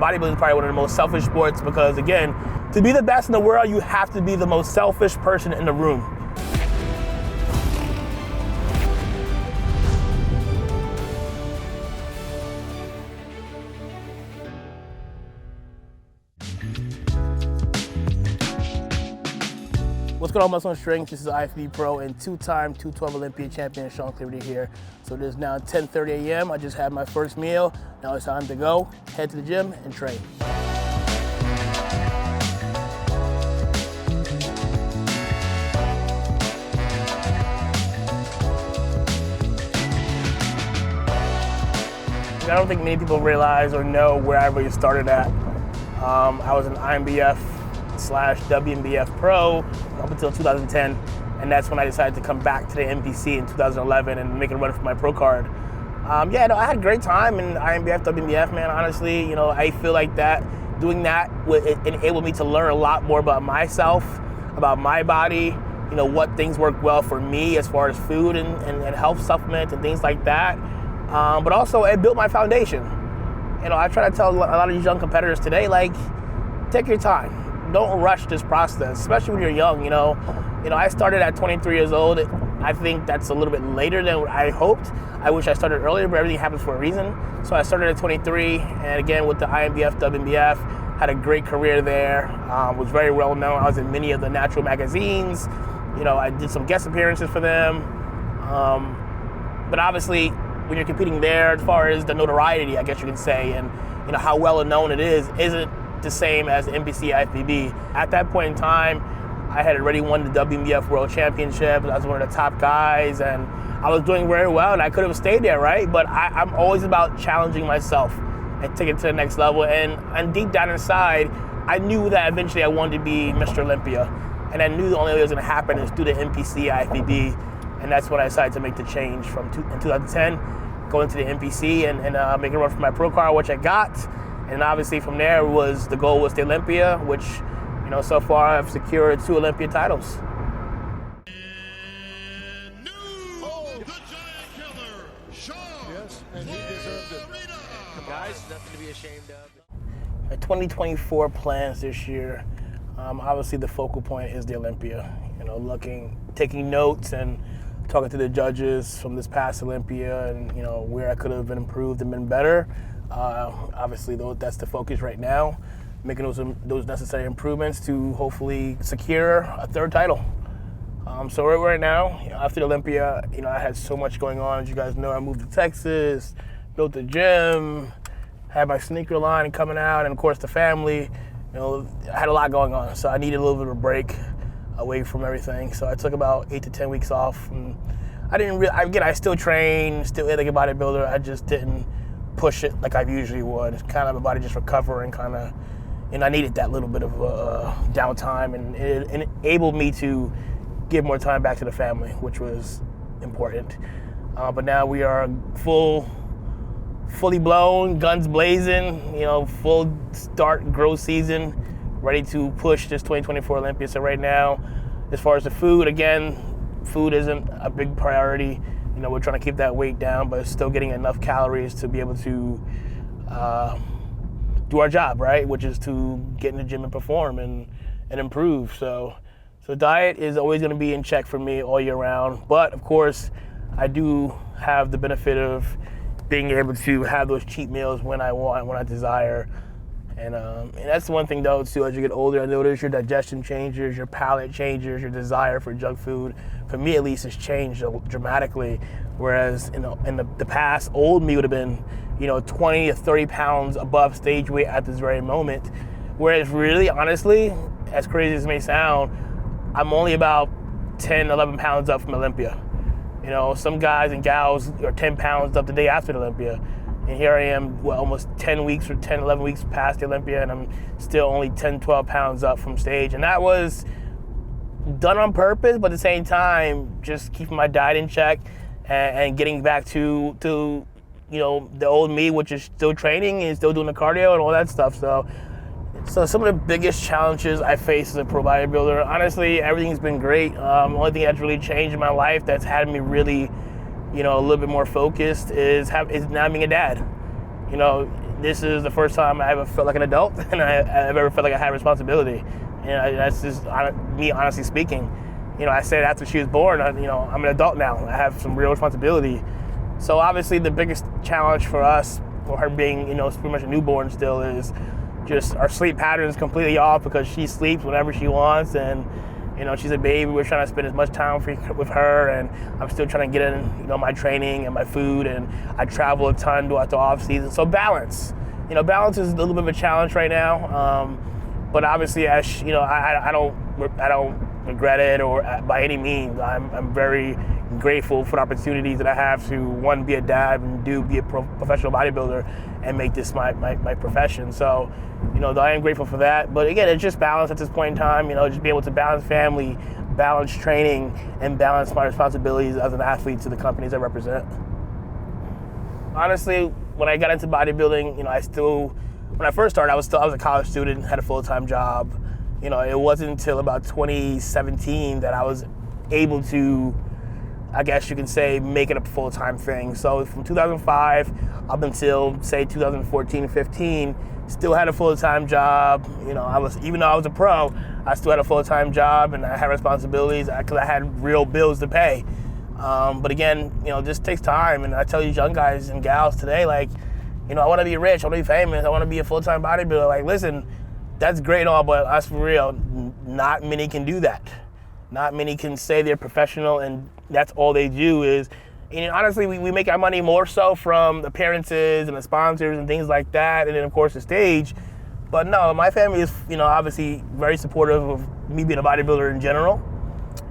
Bodybuilding is probably one of the most selfish sports because, again, to be the best in the world, you have to be the most selfish person in the room. What's going on, Muscle and Strength? This is IFBB Pro and two-time 212 Olympia champion Shaun Clarida here. So it is now 10:30 a.m. I just had my first meal. Now it's time to go, head to the gym, and train. I don't think many people realize or know where I really started at. I was an IMBF/WMBF pro up until 2010, and that's when I decided to come back to the NPC in 2011 and make a run for my pro card. I had a great time in IMBF, WMBF, man. Honestly, I feel like doing that enabled me to learn a lot more about myself, about my body, what things work well for me as far as food and health supplements and things like that. But also it built my foundation. I try to tell a lot of these young competitors today, take your time. Don't rush this process, especially when you're young. I started at 23 years old. I think that's a little bit later than what I hoped. I wish I started earlier, but everything happens for a reason. So I started at 23, and again with the IMBF, WMBF, had a great career there. Was very well known. I was in many of the natural magazines. I did some guest appearances for them. But obviously, when you're competing there, as far as the notoriety, I guess you can say, and how well known it isn't the same as NPC IFBB. At that point in time, I had already won the WMBF World Championship. I was one of the top guys, and I was doing very well, and I could have stayed there, right? But I'm always about challenging myself and taking it to the next level. And deep down inside, I knew that eventually I wanted to be Mr. Olympia, and I knew the only way it was going to happen is through the NPC IFBB, and that's when I decided to make the change in 2010, going to the NPC and make a run for my pro card, which I got. And obviously from there the goal was the Olympia, which, so far I've secured 2 Olympia titles. And the giant killer, Shaun. Yes, and he deserved it. Guys, nothing to be ashamed of. My 2024 plans this year, obviously the focal point is the Olympia. Taking notes and talking to the judges from this past Olympia and, where I could have been improved and been better. Obviously, that's the focus right now, making those necessary improvements to hopefully secure a 3rd title. So right now, after the Olympia, I had so much going on. As you guys know, I moved to Texas, built the gym, had my sneaker line coming out, and of course the family. I had a lot going on, so I needed a little bit of a break away from everything. So I took about 8 to 10 weeks off. And I still train, still like a bodybuilder. I just didn't push it like I usually would. It's kind of my body just recovering, and I needed that little bit of downtime, and it enabled me to give more time back to the family, which was important. But now we are fully blown, guns blazing, full start growth season, ready to push this 2024 Olympia. So right now, as far as the food, again, food isn't a big priority. We're trying to keep that weight down, but still getting enough calories to be able to do our job, right? Which is to get in the gym and perform and improve. So diet is always going to be in check for me all year round. But of course, I do have the benefit of being able to have those cheat meals when I want, when I desire. And that's the one thing though too, as you get older, I notice your digestion changes, your palate changes, your desire for junk food, for me at least, has changed dramatically. Whereas in the past, old me would have been 20 to 30 pounds above stage weight at this very moment. Whereas really, honestly, as crazy as it may sound, I'm only about 10, 11 pounds up from Olympia. Some guys and gals are 10 pounds up the day after the Olympia. And here I am, almost 10 weeks or 10, 11 weeks past the Olympia, and I'm still only 10, 12 pounds up from stage. And that was done on purpose, but at the same time, just keeping my diet in check and getting back to the old me, which is still training and still doing the cardio and all that stuff. So some of the biggest challenges I face as a pro bodybuilder, honestly, everything's been great. The only thing that's really changed in my life that's had me really a little bit more focused is now being a dad. this is the first time I ever felt like an adult, and I've ever felt like I had responsibility. That's just me, honestly speaking. I said after she was born, I'm an adult now. I have some real responsibility. So obviously the biggest challenge for us, for her being, pretty much a newborn still, is just our sleep pattern is completely off because she sleeps whenever she wants, and she's a baby. We're trying to spend as much time with her, and I'm still trying to get in, my training and my food, and I travel a ton throughout the off season. So balance, balance is a little bit of a challenge right now. But obviously, as I don't regret it or by any means. I'm very grateful for the opportunities that I have to, one, be a dad, and be a professional bodybuilder and make this my profession. So, I am grateful for that. But again, it's just balance at this point in time, just be able to balance family, balance training, and balance my responsibilities as an athlete to the companies I represent. Honestly, when I got into bodybuilding, when I first started, I was a college student, had a full-time job. It wasn't until about 2017 that I was able to, I guess you can say, make it a full-time thing. So from 2005 up until, say, 2014, 15, still had a full-time job. Even though I was a pro, I still had a full-time job, and I had responsibilities because I had real bills to pay. But again, this takes time, and I tell these young guys and gals today, like, I want to be rich, I want to be famous, I want to be a full-time bodybuilder. Like, listen, that's great and all, but us for real, not many can do that. Not many can say they're professional and that's all they do is, honestly, we make our money more so from appearances and the sponsors and things like that, and then of course the stage. But no, my family is, obviously very supportive of me being a bodybuilder in general.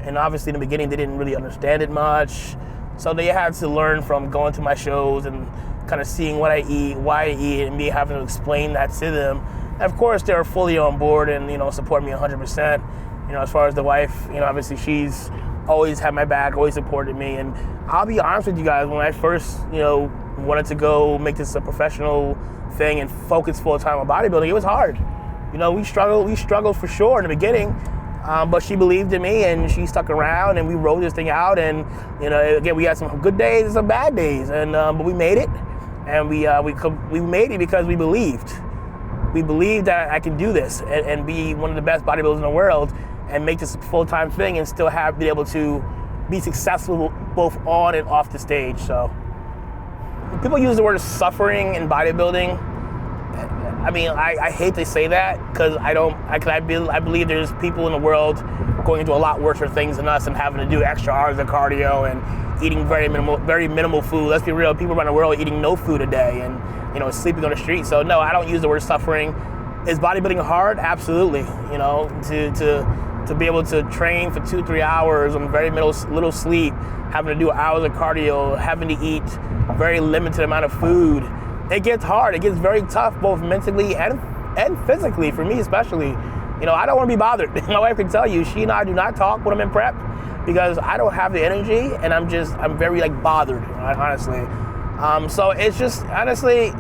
And obviously in the beginning they didn't really understand it much. So they had to learn from going to my shows and kind of seeing what I eat, why I eat, and me having to explain that to them. And of course, they're fully on board and, support me 100%. As far as the wife, obviously she's always had my back, always supported me. And I'll be honest with you guys, when I first, wanted to go make this a professional thing and focus full-time on bodybuilding, it was hard. We struggled for sure in the beginning. But she believed in me and she stuck around and we rolled this thing out. And, again, we had some good days and some bad days. And but we made it. And we made it because we believed. We believed that I can do this and be one of the best bodybuilders in the world and make this a full-time thing and still be able to be successful both on and off the stage. So people use the word suffering in bodybuilding. I mean, I hate to say that because I believe there's people in the world going into a lot worse things than us and having to do extra hours of cardio and eating very minimal food. Let's be real, people around the world are eating no food a day and sleeping on the street. So no, I don't use the word suffering. Is bodybuilding hard? Absolutely. To be able to train for 2-3 hours on very little sleep, having to do hours of cardio, having to eat very limited amount of food. It gets hard. It gets very tough, both mentally and physically, for me especially. I don't want to be bothered. My wife can tell you, she and I do not talk when I'm in prep because I don't have the energy and I'm very bothered, honestly. So it's just, honestly,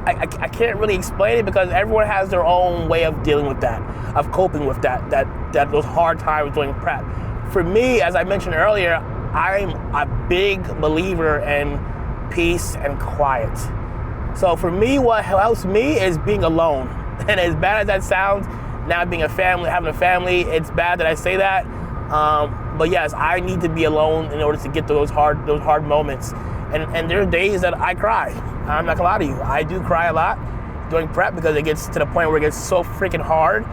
I can't really explain it because everyone has their own way of dealing with that, of coping with that those hard times during prep. For me, as I mentioned earlier, I'm a big believer in peace and quiet. So for me, what helps me is being alone. And as bad as that sounds, now having a family, it's bad that I say that. But yes, I need to be alone in order to get those hard moments. And there are days that I cry. I'm not gonna lie to you. I do cry a lot during prep because it gets to the point where it gets so freaking hard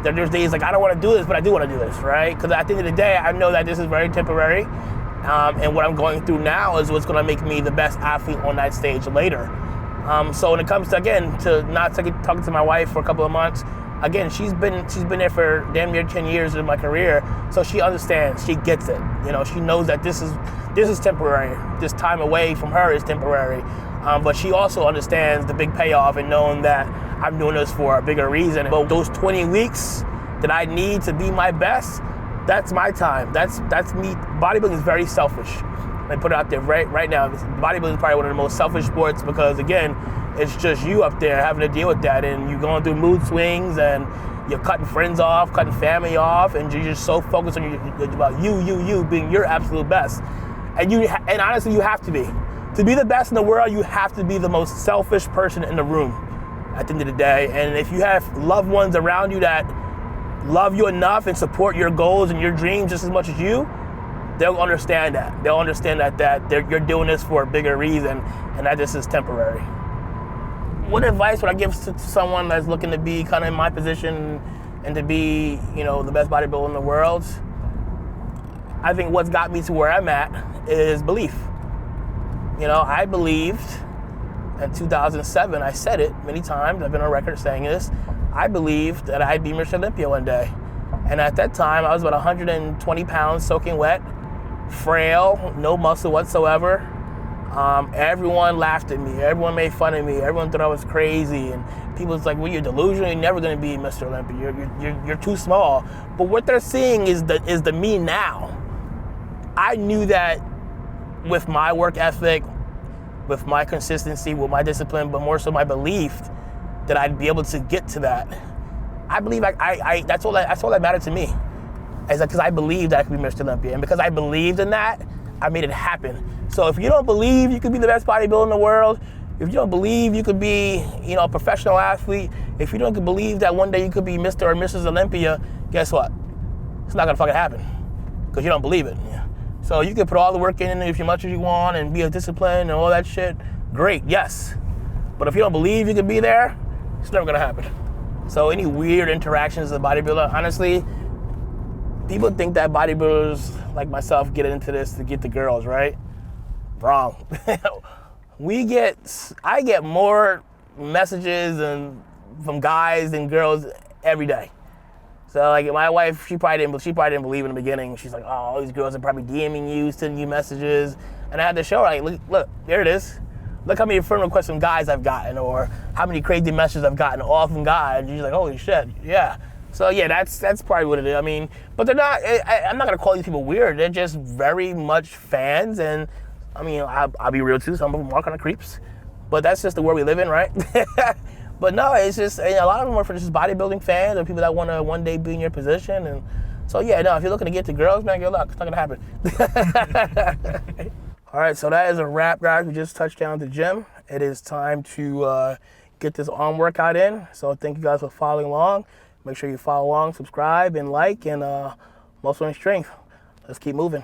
that there's days like I don't want to do this, but I do want to do this, right? Because at the end of the day, I know that this is very temporary. And what I'm going through now is what's gonna make me the best athlete on that stage later. So when it comes to, again, to not talking to my wife for a couple of months, again, she's been there for damn near 10 years in my career, so she understands, she gets it. She knows that this is temporary. This time away from her is temporary. But she also understands the big payoff and knowing that I'm doing this for a bigger reason. But those 20 weeks that I need to be my best, that's my time. That's me. Bodybuilding is very selfish. I put it out there right now. Bodybuilding is probably one of the most selfish sports because, again, it's just you up there having to deal with that, and you're going through mood swings, and you're cutting friends off, cutting family off, and you're just so focused on you being your absolute best. And honestly, you have to be. To be the best in the world, you have to be the most selfish person in the room at the end of the day. And if you have loved ones around you that love you enough and support your goals and your dreams just as much as you, they'll understand that. They'll understand that you're doing this for a bigger reason, and that this is temporary. What advice would I give to someone that's looking to be kind of in my position and to be, the best bodybuilder in the world? I think what's got me to where I'm at is belief. I believed in 2007, I said it many times, I've been on record saying this, I believed that I'd be Mr. Olympia one day. And at that time, I was about 120 pounds soaking wet, frail, no muscle whatsoever. Everyone laughed at me, everyone made fun of me, everyone thought I was crazy, and people was like, well, you're delusional, you're never gonna be Mr. Olympia, you're too small. But what they're seeing is the me now. I knew that with my work ethic, with my consistency, with my discipline, but more so my belief that I'd be able to get to that. I believe that's all that mattered to me. Is that because I believed that I could be Mr. Olympia, and because I believed in that, I made it happen. So if you don't believe you could be the best bodybuilder in the world, if you don't believe you could be, a professional athlete, if you don't believe that one day you could be Mr. or Mrs. Olympia, guess what? It's not gonna fucking happen because you don't believe it. So you can put all the work in as much as you want and be a discipline and all that shit. Great, yes. But if you don't believe you could be there, it's never gonna happen. So any weird interactions as a bodybuilder, honestly, people think that bodybuilders like myself get into this to get the girls, right? Wrong. I get more messages from guys than girls every day. So like my wife, she probably didn't believe in the beginning. She's like, oh, all these girls are probably DMing you, sending you messages. And I had to show her, like, look, there it is. Look how many friend requests from guys I've gotten, or how many crazy messages I've gotten all from guys. And she's like, holy shit, yeah. So yeah, that's probably what it is. I mean, but they're not, I'm not gonna call these people weird. They're just very much fans. And I mean, I'll be real too, some of them are kind of creeps. But that's just the world we live in, right? But no, it's just, a lot of them are for just bodybuilding fans or people that want to one day be in your position. And so yeah, no, if you're looking to get to girls, man, good luck. It's not gonna happen. All right, so that is a wrap, guys. We just touched down to the gym. It is time to get this arm workout in. So thank you guys for following along. Make sure you follow along, subscribe, and like, and muscle and strength. Let's keep moving.